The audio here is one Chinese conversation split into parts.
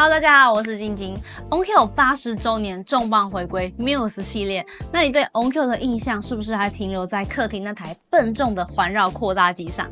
Hello， 大家好，我是晶晶。OnQ 80周年重磅回归 Muse 系列，那你对 OnQ 的印象是不是还停留在客厅那台笨重的环绕扩大机上？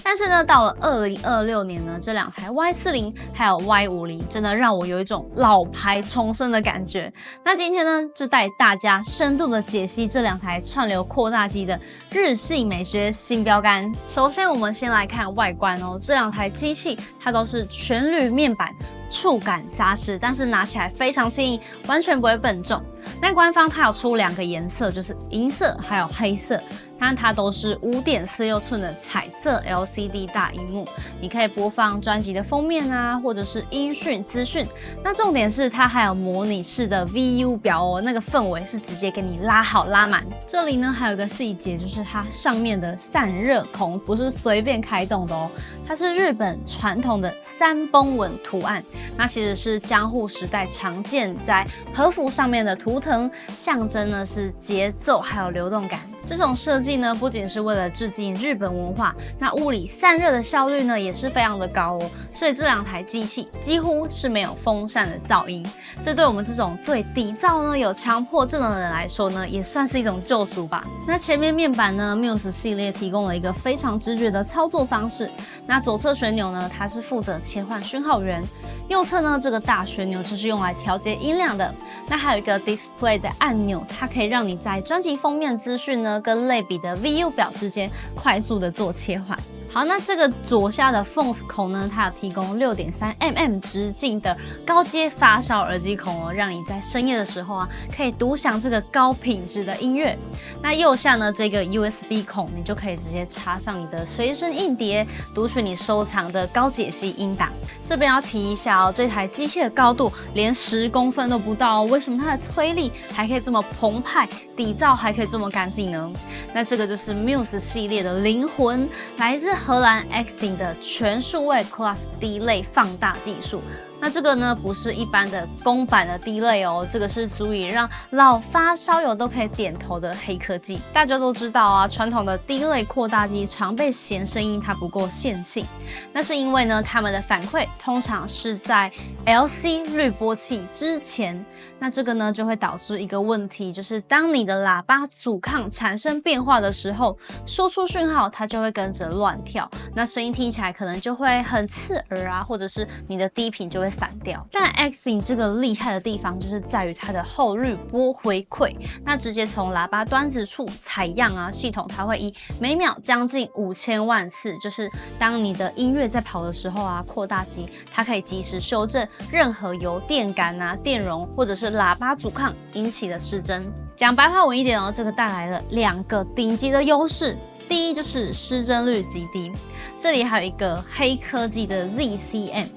但是呢，到了2026年呢，这两台 Y40还有 Y50真的让我有一种老牌重生的感觉。那今天呢，就带大家深度的解析这两台串流扩大机的日系美学新标杆。首先，我们先来看外观哦，这两台机器它都是全铝面板。触感扎实，但是拿起来非常轻盈，完全不会笨重。那官方它有出两个颜色，就是银色还有黑色，但它都是5.46寸的彩色 LCD 大萤幕，你可以播放专辑的封面啊，或者是音讯资讯。那重点是它还有模拟式的 VU 表哦，那个氛围是直接给你拉好拉满。这里呢还有一个细节，就是它上面的散热孔不是随便开动的哦，它是日本传统的三崩纹图案。那其实是江户时代常见在和服上面的图腾，象征呢是节奏还有流动感。这种设计呢，不仅是为了致敬日本文化，那物理散热的效率呢也是非常的高哦。所以这两台机器几乎是没有风扇的噪音，这对我们这种对底噪呢有强迫症的人来说呢，也算是一种救赎吧。那前面面板呢 ，Muse 系列提供了一个非常直觉的操作方式。那左侧旋钮呢，它是负责切换讯号源。右侧呢，这个大旋钮就是用来调节音量的。那还有一个 Display 的按钮，它可以让你在专辑封面资讯呢跟类比的 VU 表之间快速的做切换。好，那这个左下的缝口呢，它有提供 6.3mm 直径的高阶发烧耳机孔哦，让你在深夜的时候啊，可以独享这个高品质的音乐。那右下呢，这个 USB 孔，你就可以直接插上你的随身硬碟，读取你收藏的高解析音档。这边要提一下哦，这台机器的高度连10公分都不到哦，为什么它的推力还可以这么澎湃，底噪还可以这么干净呢？那这个就是 Muse 系列的灵魂，来自荷兰 Xing 的全数位 Class D 类放大技术。那这个呢，不是一般的公版的 D 类哦，这个是足以让老发烧友都可以点头的黑科技。大家都知道啊，传统的 D 类扩大机常被嫌声音它不够线性，那是因为呢，它们的反馈通常是在 LC 滤波器之前。那这个呢，就会导致一个问题，就是当你的喇叭阻抗产生变化的时候，输出讯号它就会跟着乱跳，那声音听起来可能就会很刺耳啊，或者是你的低频就会散掉。但 Xing 这个厉害的地方就是在于它的后滤波回馈，那直接从喇叭端子处采样啊，系统它会以每秒将近5000万次，就是当你的音乐在跑的时候啊，扩大机它可以及时修正任何由电感啊、电容或者是喇叭阻抗引起的失真。讲白话文一点哦，这个带来了2个顶级的优势。第一就是失真率极低，这里还有一个黑科技的 ZCM。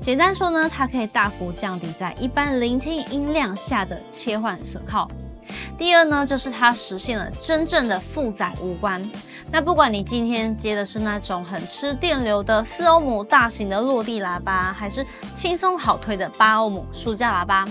简单说呢，它可以大幅降低在一般聆听音量下的切换损耗。第二呢，就是它实现了真正的负载无关。那不管你今天接的是那种很吃电流的4欧姆大型的落地喇叭，还是轻松好推的8欧姆书架喇叭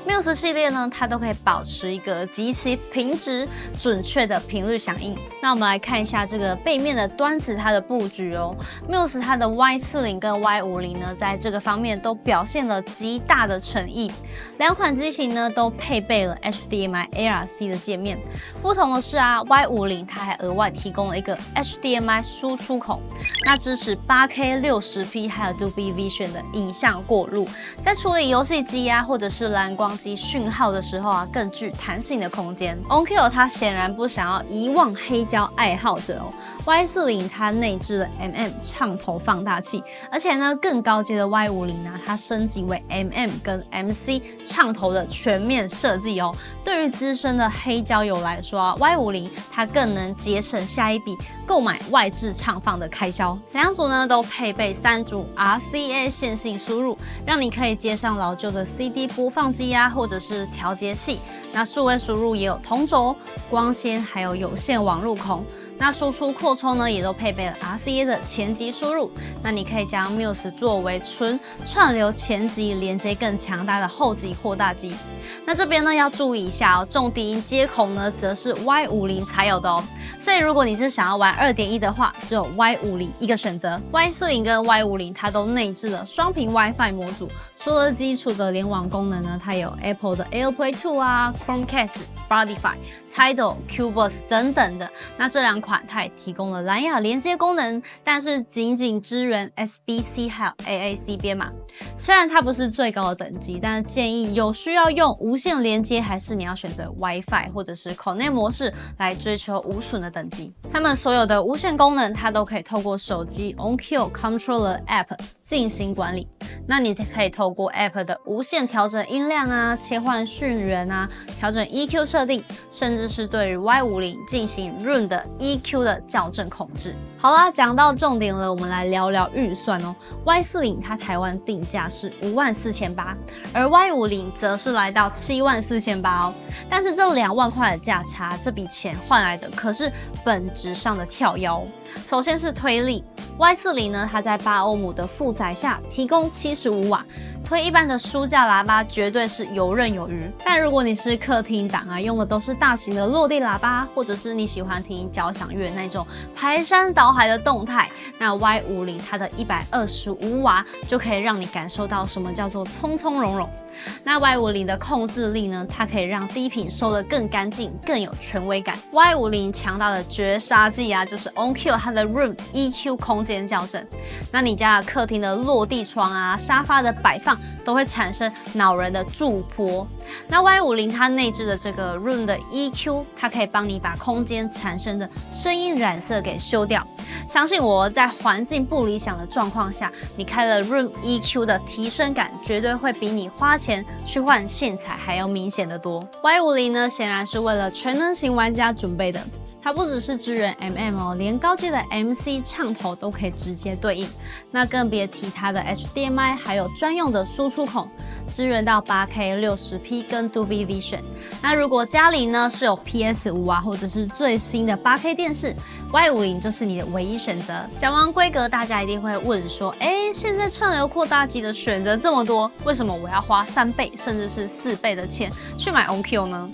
，Muse 系列呢，它都可以保持一个极其平直、准确的频率响应。那我们来看一下这个背面的端子它的布局哦。Muse 它的 Y40跟 Y50呢，在这个方面都表现了极大的诚意。两款机型呢，都配备了 HDMI ARC 的界面。不同的是啊 ，Y50它还额外提供了一个 HDMI 输出孔，那支持 8K 60P 还有 Dolby Vision 的影像过录，在处理游戏机啊或者是蓝光机讯号的时候啊，更具弹性的空间。OnQ 它显然不想要遗忘黑胶爱好者哦。Y40它内置了 唱头放大器，而且呢更高阶的 Y50呢，它升级为跟 MC 唱头的全面设计哦。对于资深的黑胶友来说啊 ，Y50它更能节省下一笔购买外置唱放的开销。两组呢都配备3组 RCA 线性输入，让你可以接上老旧的 CD 播放机啊，或者是调节器。那数位输入也有同轴、光纤还有有线网路孔。那输出扩充呢也都配备了 RCA 的前级输入，那你可以将 Muse 作为纯串流前级连接更强大的后级扩大机。那这边呢要注意一下哦，重低音接孔呢则是 Y50 才有的哦，所以如果你是想要玩 2.1 的话，只有 Y50 一个选择。Y40 跟 Y50 它都内置了双频 WiFi 模组，除了基础的联网功能呢，它有 Apple 的 AirPlay 2啊、Chromecast、Spotify、Tidal、Qbox 等等的。那这两款它也提供了蓝牙连接功能，但是仅支援 SBC 还有 AAC 编码。虽然它不是最高的等级，但是建议有需要用无线连接，还是你要选择 WiFi 或者是 Connect 模式来追求无损的等级。它们所有的无线功能，它都可以透过手机 OnQ Controller App 进行管理。那你可以透过 App 的无线调整音量啊、切换讯源啊、调整 EQ 设定，甚至是对于 Y50 进行 Room 的 EQ 的校正控制。好啦，讲到重点了，我们来聊聊预算哦。Y40 它台湾定价是54800，而 Y50 则是来到74800哦。但是这2万块的价差，这笔钱换来的可是本质上的跳跃哦。首先是推力 ，Y40 呢，它在8欧姆的负载下提供75瓦，推一般的书架喇叭绝对是游刃有余。但如果你是客厅档啊，用的都是大型的落地喇叭，或者是你喜欢听交响乐那种排山倒海的动态，那 Y50 它的125瓦就可以让你感受到什么叫做从从容容。那 Y50 的控制力呢，它可以让低频收得更干净，更有权威感。Y50 强大的绝杀技啊，就是 OnQ 它的 Room EQ 空间校正。那你家的客厅的落地窗啊、沙发的摆放都会产生恼人的驻波。那 Y50 它内置的这个 Room 的 EQ， 它可以帮你把空间产生的声音染色给修掉。相信我，在环境不理想的状况下，你开了 Room EQ 的提升感，绝对会比你花钱去换线材还要明显的多。Y50 呢，显然是为了全能型玩家准备的。它不只是支援 MM 哦，连高阶的 MC 唱头都可以直接对应。那更别提它的 HDMI 还有专用的输出孔，支援到 8K 60P 跟 Dolby Vision。那如果家里呢是有 PS5 啊，或者是最新的 8K 电视， Y50 就是你的唯一选择。讲完规格，大家一定会问说，现在串流扩大机的选择这么多，为什么我要花3倍甚至是4倍的钱去买 OnQ 呢？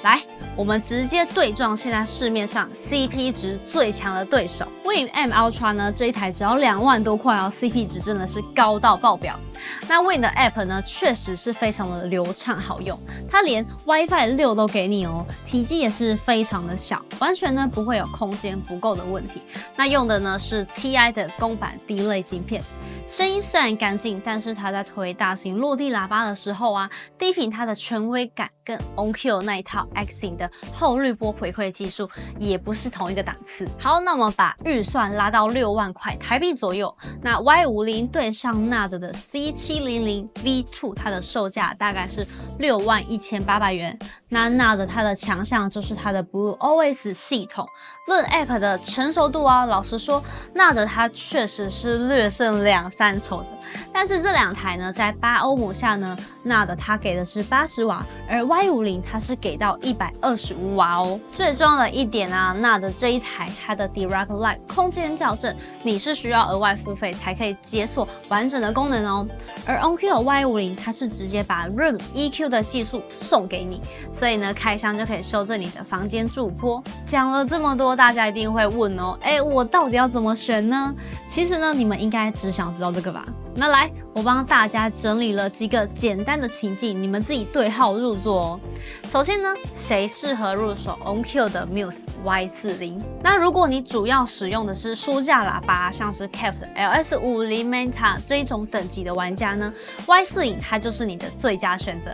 来，我们直接对撞现在市面上 CP 值最强的对手 Win M Ultra 呢，这一台只要2万多块哦 ，CP 值真的是高到爆表。那 Win 的 App 呢，确实是非常的流畅好用，它连 WiFi 6都给你哦，体积也是非常的小，完全呢不会有空间不够的问题。那用的呢是 TI 的公版低类晶片。声音虽然干净，但是它在推大型落地喇叭的时候啊，低频它的权威感跟 OnQ 那一套 Xing 的后滤波回馈技术也不是同一个档次。好，那我们把预算拉到6万块台币左右，那 Y50 对上 NAD 的 C700 V2， 它的售价大概是61800元。那 NAD 它的强项就是它的 Blue OS 系统，论 App 的成熟度啊，老实说 NAD 它确实是略胜2-3筹的。但是这2台呢，在8欧姆下呢 ，NAD 它给的是80瓦，而 Y50 它是给到125瓦哦。最重要的一点啊 ，NAD 这一台它的 Direct Live 空间校正，你是需要额外付费才可以解锁完整的功能哦。而 OnQ Y50 它是直接把 Room EQ 的技术送给你，所以呢，开箱就可以修正你的房间驻波。讲了这么多，大家一定会问哦，我到底要怎么选呢？其实呢，你们应该只想知道这个吧？那来，我帮大家整理了几个简单的情境，你们自己对号入座哦。首先呢，谁适合入手 OnQ 的 Muse Y40？ 那如果你主要使用的是书架喇叭，像是 KEF 的 LS50 Meta 这一种等级的玩家呢， Y40 它就是你的最佳选择。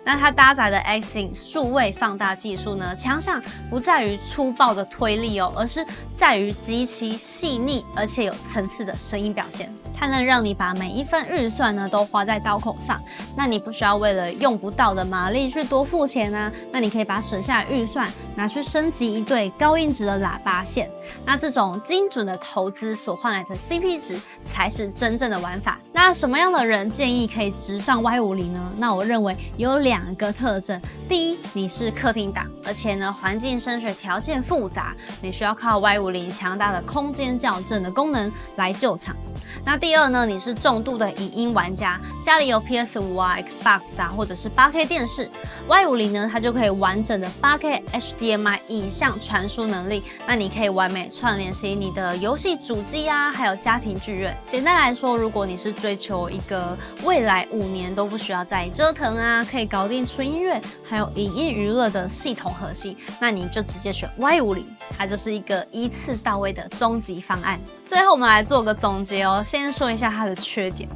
那它搭载的 Xing 数位放大技术呢，强项不在于粗暴的推力哦，而是在于极其细腻而且有层次的声音表现。它能让你把每一分预算呢都花在刀口上，那你不需要为了用不到的马力去多付钱啊，那你可以把省下的预算拿去升级一对高音质的喇叭线，那这种精准的投资所换来的 CP 值才是真正的玩法。那什么样的人建议可以直上 Y50 呢？那我认为有2个特征。第一，你是客厅党，而且呢环境声学条件复杂，你需要靠 Y50 强大的空间校正的功能来救场。那第二呢，你是重度的影音玩家，家里有 PS5 啊、Xbox 啊，或者是 8K 电视 ，Y50 呢它就可以完整的 8K HDMI 影像传输能力，那你可以完美串联起你的游戏主机啊，还有家庭剧院。简单来说，如果你是追求一个未来5年都不需要再折腾啊，可以搞定纯音乐还有影音娱乐的系统核心，那你就直接选 Y50， 它就是一个一次到位的终极方案。最后我们来做个总结哦，先说一下它的缺点。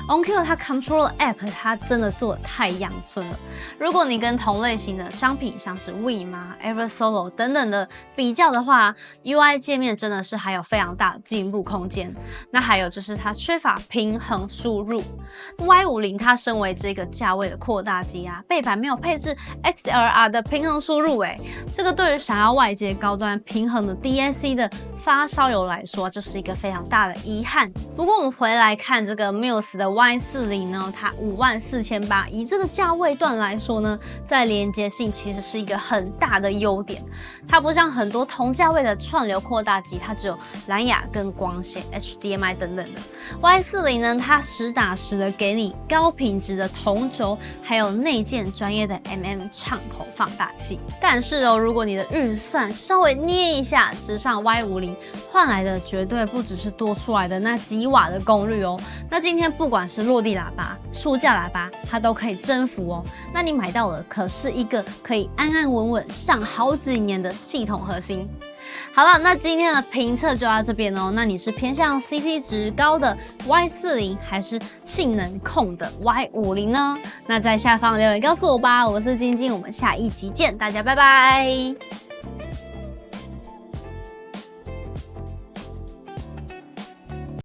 OnQ 它 Controller App 它真的做得太阳春了。如果你跟同类型的商品像是 Wim 啊、Eversolo 等等的比较的话 ，UI 界面真的是还有非常大的进步空间。那还有就是它缺乏平衡输入。Y50 它身为这个价位的扩大机啊，背板没有配置 XLR 的平衡输入，这个对于想要外接高端平衡的 DAC 的发烧友来说，就是一个非常大的遗憾。不过我们回来看这个 Muse 的 Y40 呢，它54800，以这个价位段来说呢，在连接性其实是一个很大的优点。它不像很多同价位的串流扩大机，它只有蓝牙跟光纤、HDMI 等等的。Y40 呢，它实打实的给你高品质的同轴，还有内建专业的 畅投放大器。但是哦，如果你的预算稍微捏一下，直上 Y50，换来的绝对不只是多出来的那几瓦的功率哦。那今天不管是落地喇叭、书架喇叭，它都可以征服哦。那你买到了，可是一个可以安安稳稳上好几年的系统核心。好了，那今天的评测就到这边哦。那你是偏向 CP 值高的 Y40，还是性能控的 Y50 呢？那在下方留言告诉我吧。我是晶晶，我们下一集见，大家拜拜。